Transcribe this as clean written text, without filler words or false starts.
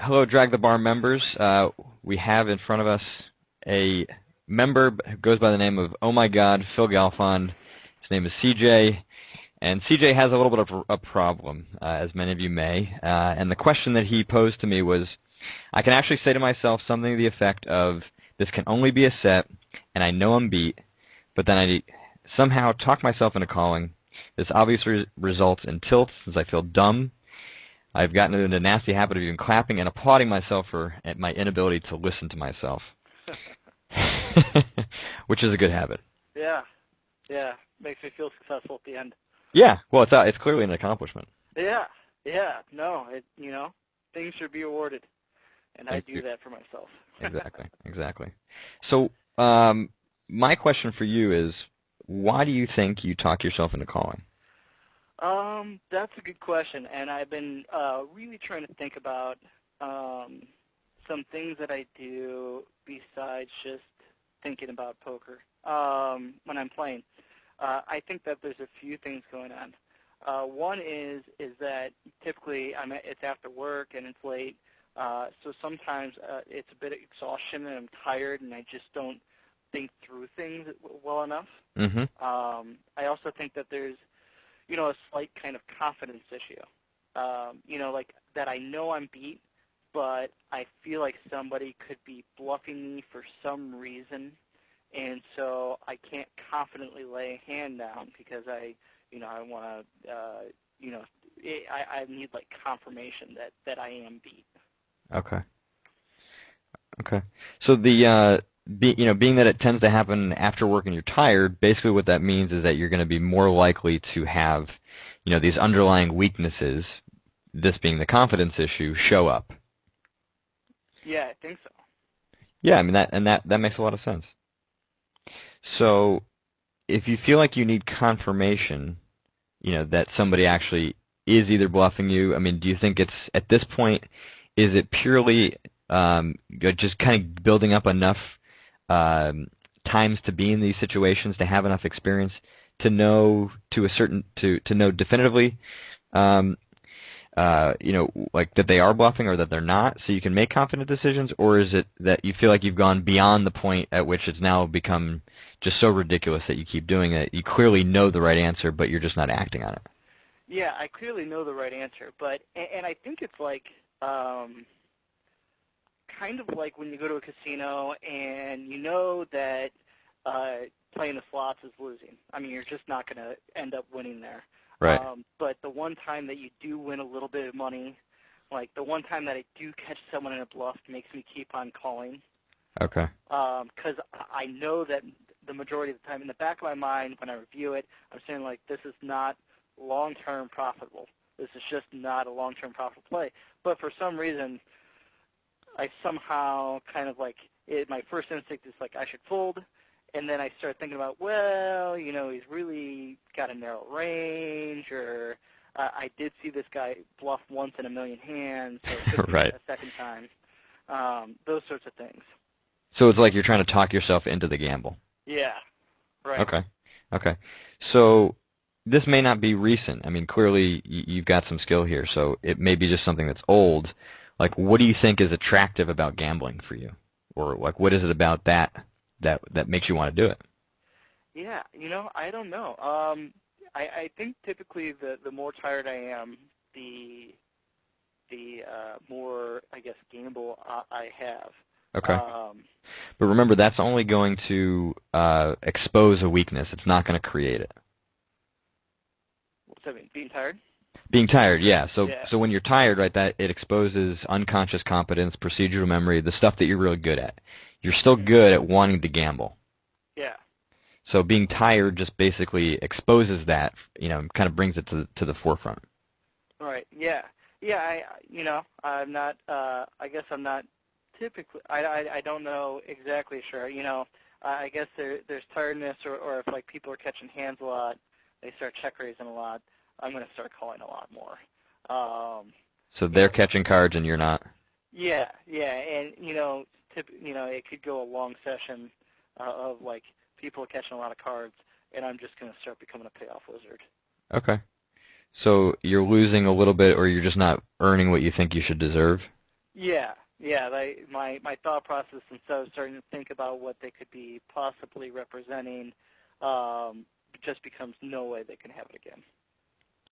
Hello, Drag the Bar members. We have in front of us a member who goes by the name of Oh My God, Phil Galfond. His name is CJ, and CJ has a little bit of a problem, as many of you may. And the question that he posed to me was, I can actually say to myself something to the effect of, this can only be a set, and I know I'm beat, but then I somehow talk myself into calling. This obviously results in tilts, as I feel dumb. I've gotten into the nasty habit of even clapping and applauding myself for my inability to listen to myself, which is a good habit. Yeah, yeah, makes me feel successful at the end. Yeah, well, it's clearly an accomplishment. Yeah, no, things should be awarded, and I do that for myself. Exactly. So, my question for you is, why do you think you talk yourself into calling? That's a good question, and I've been really trying to think about some things that I do besides just thinking about poker when I'm playing. I think that there's a few things going on. One is that typically it's after work and it's late, so sometimes it's a bit of exhaustion and I'm tired and I just don't think through things well enough. Mm-hmm. I also think that there's a slight kind of confidence issue. Like that I know I'm beat, but I feel like somebody could be bluffing me for some reason, and so I can't confidently lay a hand down because I want to, I need like confirmation that I am beat. Okay. So being that it tends to happen after work and you're tired, basically what that means is that you're going to be more likely to have, these underlying weaknesses, this being the confidence issue, show up. Yeah, I think so. Yeah, I mean that makes a lot of sense. So, if you feel like you need confirmation, that somebody actually is either bluffing you, I mean, do you think it's at this point, is it purely just kind of building up enough times to be in these situations, to have enough experience to know to know definitively, like that they are bluffing or that they're not, so you can make confident decisions, or is it that you feel like you've gone beyond the point at which it's now become just so ridiculous that you keep doing it? You clearly know the right answer, but you're just not acting on it. Yeah, I clearly know the right answer, and I think it's like kind of like when you go to a casino and you know that playing the slots is losing. I mean, you're just not going to end up winning there. Right. But the one time that you do win a little bit of money, like the one time that I do catch someone in a bluff, makes me keep on calling. Okay. Because I know that the majority of the time, in the back of my mind, when I review it, I'm saying, like, this is not long-term profitable. This is just not a long-term profitable play. But for some reason, I somehow kind of like, my first instinct is like, I should fold. And then I start thinking about, well, he's really got a narrow range, or I did see this guy bluff once in a million hands, so it could be Right. a second time. Those sorts of things. So it's like you're trying to talk yourself into the gamble. Yeah, right. Okay. So this may not be recent. I mean, clearly you've got some skill here, so it may be just something that's old. Like, what do you think is attractive about gambling for you? Or, like, what is it about that makes you want to do it? Yeah, I don't know. I think typically the more tired I am, the more, I guess, gamble I have. Okay. But remember, that's only going to expose a weakness. It's not going to create it. What's that mean? Being tired? Being tired, yeah. So Yeah. So when you're tired, right, that it exposes unconscious competence, procedural memory, the stuff that you're really good at. You're still good at wanting to gamble. Yeah. So being tired just basically exposes that, kind of brings it to the forefront. Right. Yeah. Yeah. I'm not. I guess I'm not typically. I don't know exactly sure. I guess there's tiredness, or if like people are catching hands a lot, they start check raising a lot. I'm going to start calling a lot more. So they're catching cards and you're not. Yeah. And it could go a long session of like people are catching a lot of cards, and I'm just going to start becoming a payoff wizard. Okay. So you're losing a little bit, or you're just not earning what you think you should deserve? Yeah. My thought process, instead of starting to think about what they could be possibly representing, just becomes no way they can have it again.